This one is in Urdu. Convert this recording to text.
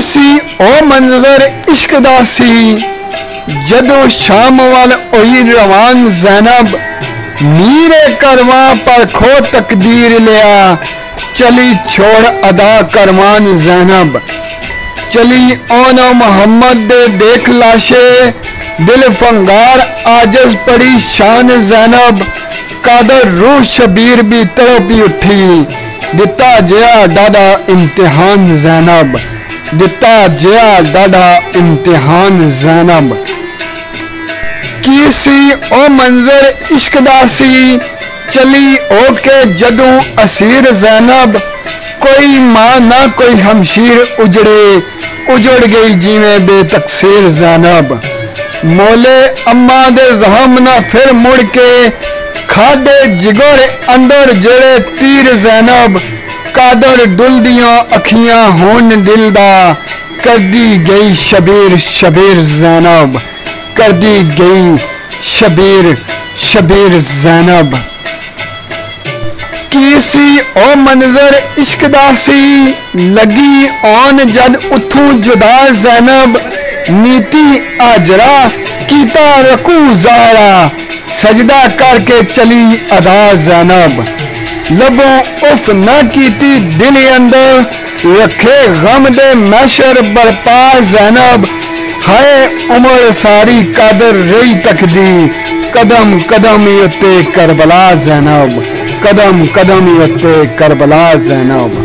سی او منظر عشق دا سی جدو شام وال اوئی روان زینب میرے کرواں پر کھو تقدیر لیا چلی چھوڑ ادا کروان زینب چلی اونا محمد دے دیکھ لاشے دل فنگار آجز پڑی شان زینب قادر روح شبیر بھی تڑپی اٹھی دتا جیا ڈاڈا امتحان زینب دتا جیا ڈاڈا امتحان زینب کی سی او منظر عشق دا سی چلی او کے جدو اسیر زینب کوئی ماں نہ کوئی ہمشیر اجڑ گئی جیویں بے تقصیر زینب مولے اماں دے زہم نہ پھر مڑ کے کھاڈے جگر اندر جڑے تیر زینب قادر ڈل دیاں اکھیاں ہون دل دا کر دی گئی شبیر شبیر زینب کر دی گئی شبیر شبیر زینب کی سی او منظر عشق دا سی لگی آن جد اتھوں جدا زینب نیتی آجرا کیتا رکو زارا سجدہ کر کے چلی ادا زینب لبوں اف نہ کیتی دل اندر رکھے غم دے محشر برپا زینب ہائے عمر ساری قادر رہی تک دی قدم قدم یتے کربلا زینب قدم قدم یتے کربلا زینب